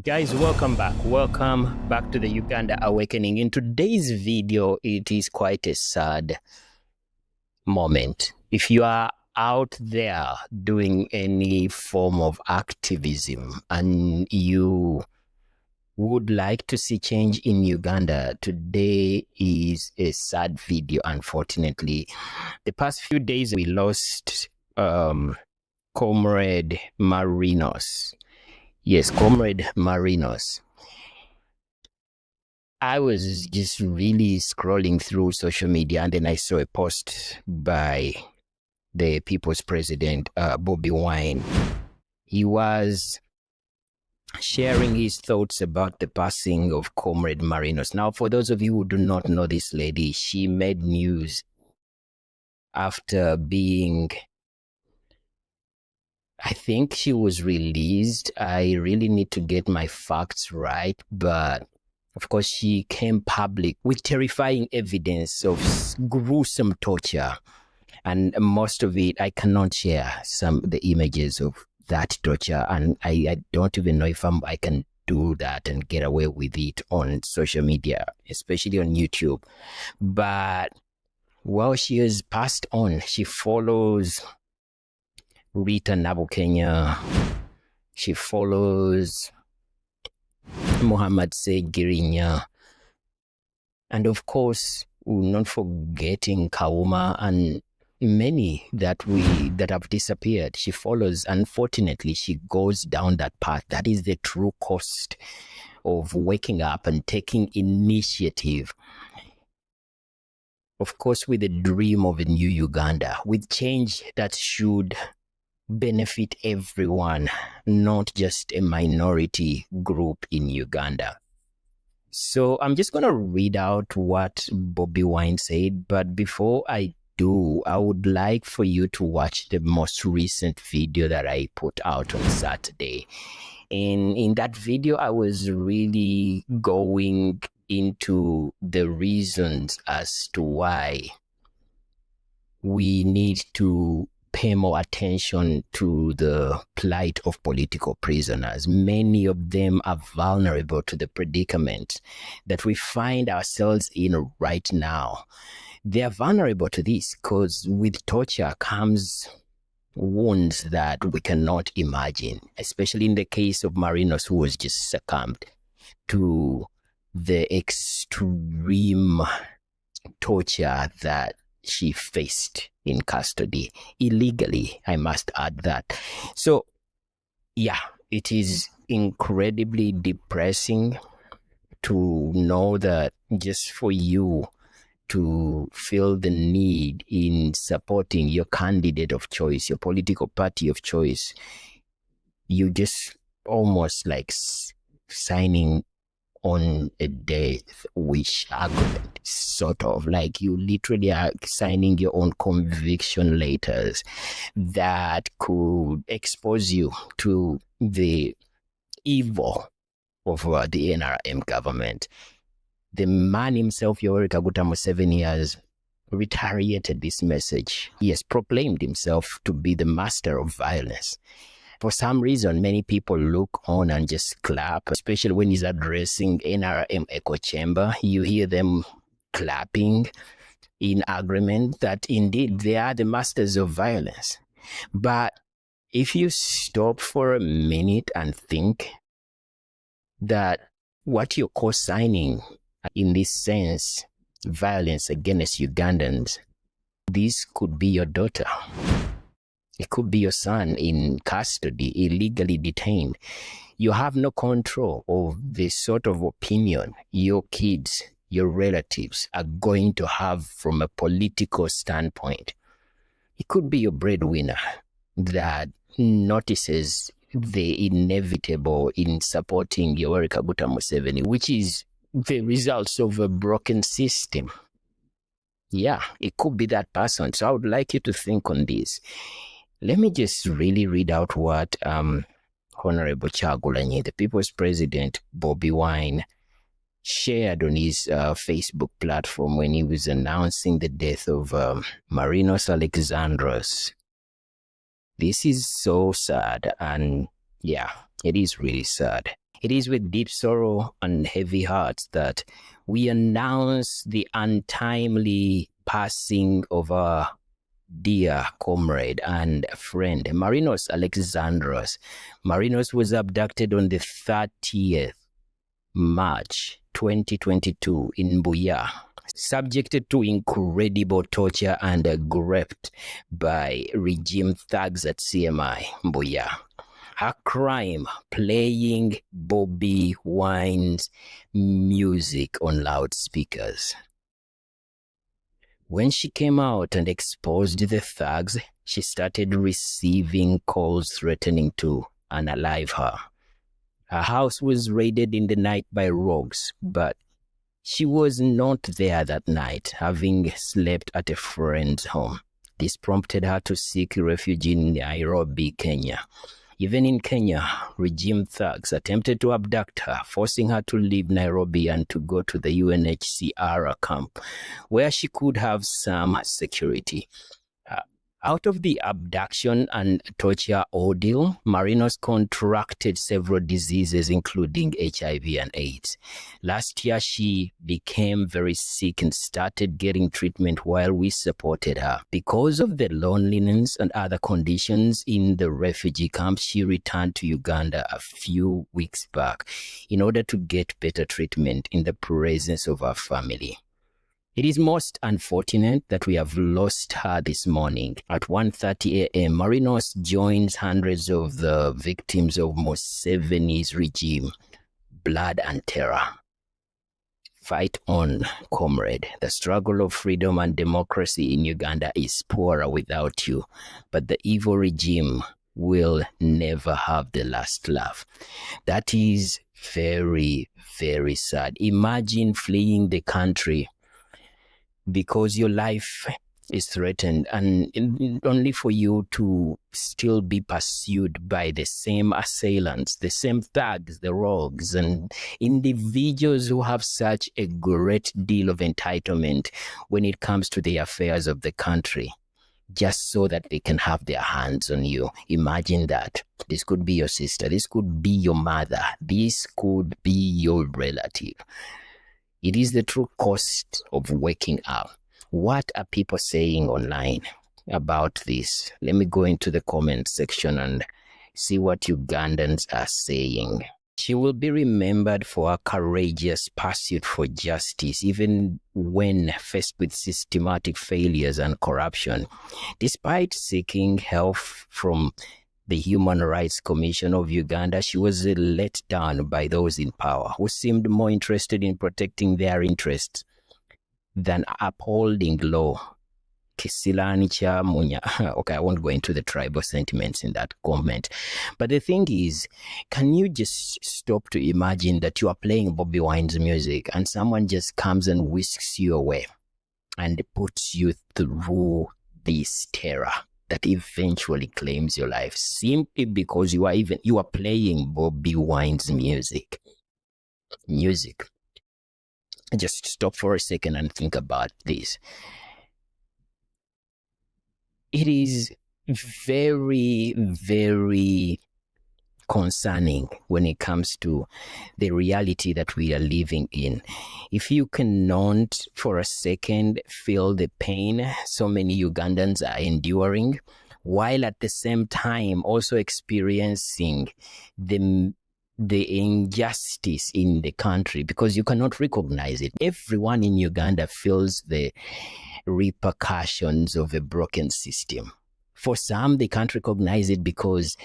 Guys, welcome back. Welcome back to the Uganda Awakening. In today's video, it is quite a sad moment. If you are out there doing any form of activism and you would like to see change in Uganda, today is a sad video, unfortunately. The past few days, we lost Comrade Marinos. Yes, Comrade Marinos. I was just really scrolling through social media, and then I saw a post by the People's President, Bobi Wine. He was sharing his thoughts about the passing of Comrade Marinos. Now, for those of you who do not know this lady, she made news after being, I think she was released. I really need to get my facts right, but of course, she came public with terrifying evidence of gruesome torture. And most of it, I cannot share the images of that torture. And I don't even know if I can do that and get away with it on social media, especially on YouTube. But, well, she has passed on. She follows Rita Nabukenya. She follows Muhammad Segirinya, and of course, we're not forgetting Kauma and many that have disappeared. She follows. Unfortunately, she goes down that path. That is the true cost of waking up and taking initiative. Of course, with the dream of a new Uganda, with change that should benefit everyone, not just a minority group in Uganda. So I'm just going to read out what Bobi Wine said. But before I do, I would like for you to watch the most recent video that I put out on Saturday. And in that video, I was really going into the reasons as to why we need to pay more attention to the plight of political prisoners. Many of them are vulnerable to the predicament that we find ourselves in right now. They are vulnerable to this because with torture comes wounds that we cannot imagine, especially in the case of Marinos, who was just succumbed to the extreme torture that she faced in custody illegally, I must add that. So yeah, it is incredibly depressing to know that just for you to feel the need in supporting your candidate of choice, your political party of choice, you just almost like signing on a death wish agreement, sort of like you literally are signing your own conviction letters that could expose you to the evil of the NRM government. The man himself, Yoweri Kaguta Museveni, has reiterated this message. He has proclaimed himself to be the master of violence. For some reason, many people look on and just clap, especially when he's addressing NRM echo chamber. You hear them clapping in agreement that indeed they are the masters of violence. But if you stop for a minute and think that what you're co-signing in this sense, violence against Ugandans, this could be your daughter. It could be your son in custody, illegally detained. You have no control of the sort of opinion your kids, your relatives are going to have from a political standpoint. It could be your breadwinner that notices the inevitable in supporting Yoweri Kaguta Museveni, which is the results of a broken system. Yeah, it could be that person. So I would like you to think on this. Let me just really read out what Honorable Kyagulanyi, the People's President, Bobi Wine, shared on his Facebook platform when he was announcing the death of Marinos Alexandros. This is so sad, and yeah, it is really sad. It is with deep sorrow and heavy hearts that we announce the untimely passing of our dear comrade and friend, Marinos Alexandros. Marinos was abducted on the 30th March 2022 in Buya, subjected to incredible torture and raped by regime thugs at CMI Buya. Her crime, playing Bobi Wine's music on loudspeakers. When she came out and exposed the thugs, she started receiving calls threatening to unalive her. Her house was raided in the night by rogues, but she was not there that night, having slept at a friend's home. This prompted her to seek refuge in Nairobi, Kenya. Even in Kenya, regime thugs attempted to abduct her, forcing her to leave Nairobi and to go to the UNHCR camp, where she could have some security. Out of the abduction and torture ordeal, Marinos contracted several diseases, including HIV and AIDS. Last year, she became very sick and started getting treatment while we supported her. Because of the loneliness and other conditions in the refugee camp, she returned to Uganda a few weeks back in order to get better treatment in the presence of her family. It is most unfortunate that we have lost her this morning. At 1:30 a.m., Marinos joins hundreds of the victims of Museveni's regime. Blood and terror. Fight on, comrade. The struggle of freedom and democracy in Uganda is poorer without you, but the evil regime will never have the last laugh. That is very, very sad. Imagine fleeing the country because your life is threatened, and only for you to still be pursued by the same assailants, the same thugs, the rogues, and individuals who have such a great deal of entitlement when it comes to the affairs of the country, just so that they can have their hands on you. Imagine that. This could be your sister, this could be your mother, this could be your relative. It is the true cost of waking up. What are people saying online about this? Let me go into the comment section and see what Ugandans are saying. She will be remembered for her courageous pursuit for justice, even when faced with systematic failures and corruption. Despite seeking help from the Human Rights Commission of Uganda, she was let down by those in power who seemed more interested in protecting their interests than upholding law. Kisilani cha munya. Okay, I won't go into the tribal sentiments in that comment. But the thing is, can you just stop to imagine that you are playing Bobi Wine's music and someone just comes and whisks you away and puts you through this terror that eventually claims your life simply because you are playing Bobi Wine's music. Just stop for a second and think about this. It is very, very concerning when it comes to the reality that we are living in. If you cannot for a second feel the pain so many Ugandans are enduring, while at the same time also experiencing the injustice in the country, because you cannot recognize it. Everyone in Uganda feels the repercussions of a broken system. For some, they can't recognize it because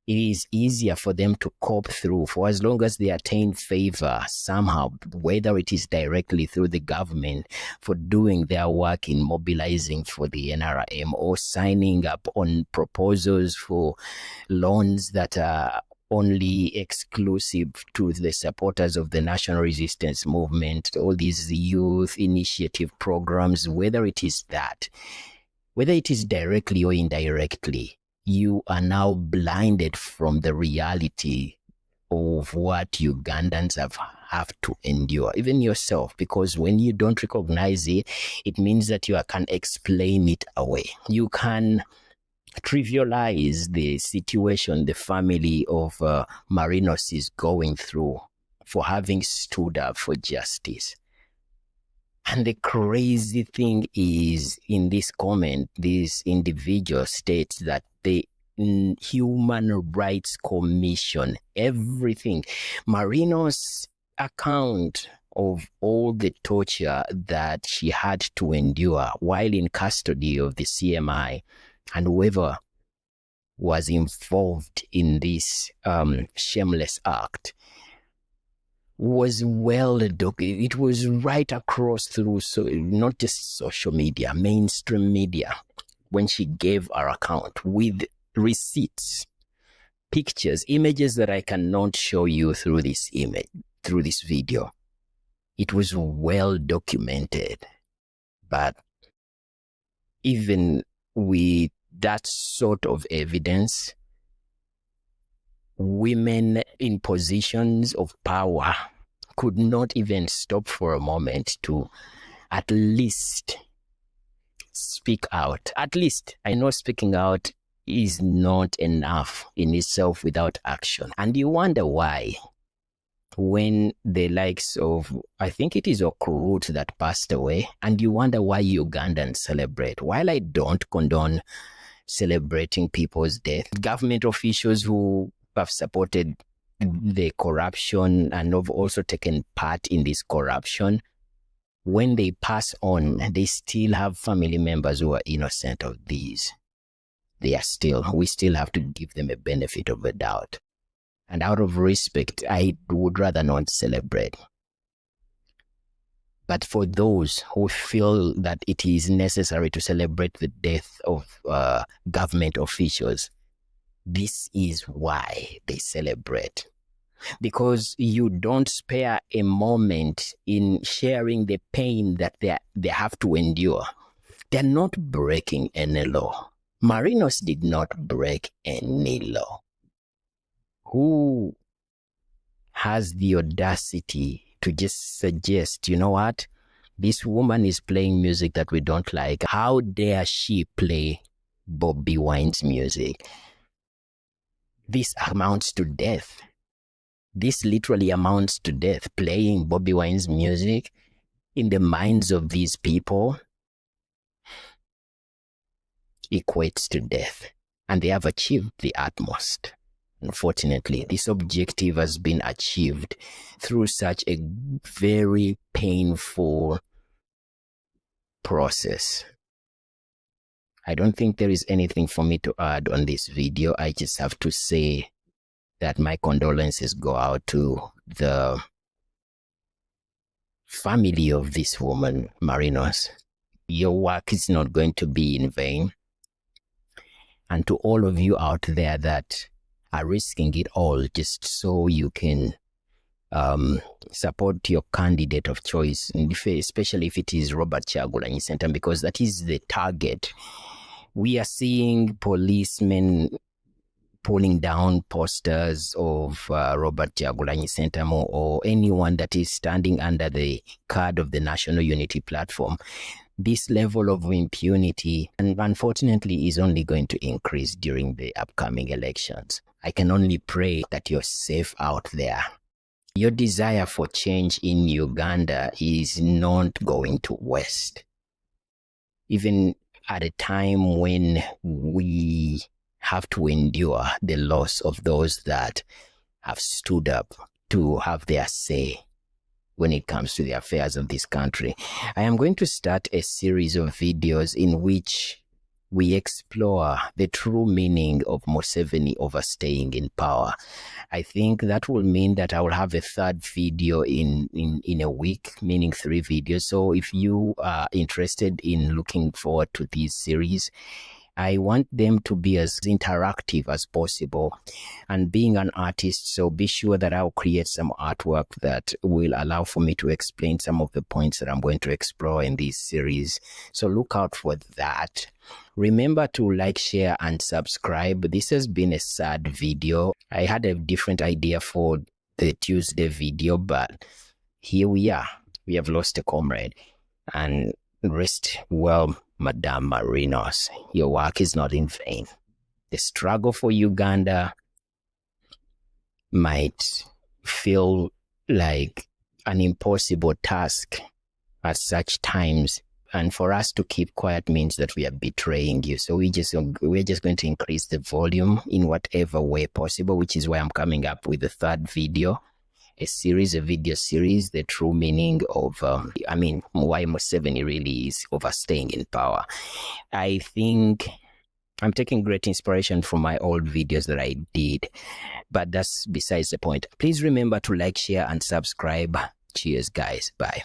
it is easier for them to cope through for as long as they attain favor somehow, whether it is directly through the government for doing their work in mobilizing for the NRM or signing up on proposals for loans that are only exclusive to the supporters of the national resistance movement, all these youth initiative programs, whether it is directly or indirectly, you are now blinded from the reality of what Ugandans have to endure, even yourself, because when you don't recognize it, it means that you can explain it away. You can trivialize the situation the family of Marinos is going through for having stood up for justice. And the crazy thing is, in this comment, this individual states that the Human Rights Commission, everything, Marinos' account of all the torture that she had to endure while in custody of the CMI, and whoever was involved in this shameless act, was well documented. It was right across through, so not just social media, mainstream media, when she gave her account with receipts, pictures, images that I cannot show you through this video. It was well documented. But even with that sort of evidence, women in positions of power could not even stop for a moment to at least speak out. At least, I know speaking out is not enough in itself without action. And you wonder why, when the likes of, I think it is Okurut that passed away, and you wonder why Ugandans celebrate. While I don't condone celebrating people's death, government officials who have supported the corruption and have also taken part in this corruption, when they pass on, they still have family members who are innocent of these. We still have to give them a benefit of the doubt. And out of respect, I would rather not celebrate. But for those who feel that it is necessary to celebrate the death of government officials, this is why they celebrate. Because you don't spare a moment in sharing the pain that they have to endure. They're not breaking any law. Marinos did not break any law. Who has the audacity to just suggest, you know what, this woman is playing music that we don't like. How dare she play Bobi Wine's music? This amounts to death. This literally amounts to death. Playing Bobi Wine's music in the minds of these people equates to death. And they have achieved the utmost. Unfortunately, this objective has been achieved through such a very painful process. I don't think there is anything for me to add on this video. I just have to say that my condolences go out to the family of this woman, Marinos. Your work is not going to be in vain. And to all of you out there that are risking it all just so you can support your candidate of choice, especially if it is Robert Kyagulanyi Ssentamu, because that is the target. We are seeing policemen pulling down posters of Robert Kyagulanyi Ssentamu or anyone that is standing under the card of the National Unity Platform. This level of impunity, and unfortunately, is only going to increase during the upcoming elections. I can only pray that you're safe out there. Your desire for change in Uganda is not going to waste. Even at a time when we have to endure the loss of those that have stood up to have their say when it comes to the affairs of this country. I am going to start a series of videos in which we explore the true meaning of Museveni overstaying in power. I think that will mean that I will have a third video in a week, meaning 3 videos. So if you are interested in looking forward to these series, I want them to be as interactive as possible. And being an artist, so be sure that I'll create some artwork that will allow for me to explain some of the points that I'm going to explore in this series. So look out for that. Remember to like, share, and subscribe. This has been a sad video. I had a different idea for the Tuesday video, but here we are. We have lost a comrade. And rest well, Madame Marinos. Your work is not in vain. The struggle for Uganda might feel like an impossible task at such times. And for us to keep quiet means that we are betraying you. So we're just going to increase the volume in whatever way possible, which is why I'm coming up with the third video, a video series, the true meaning of, why Museveni really is overstaying in power. I think I'm taking great inspiration from my old videos that I did, but that's besides the point. Please remember to like, share, and subscribe. Cheers, guys. Bye.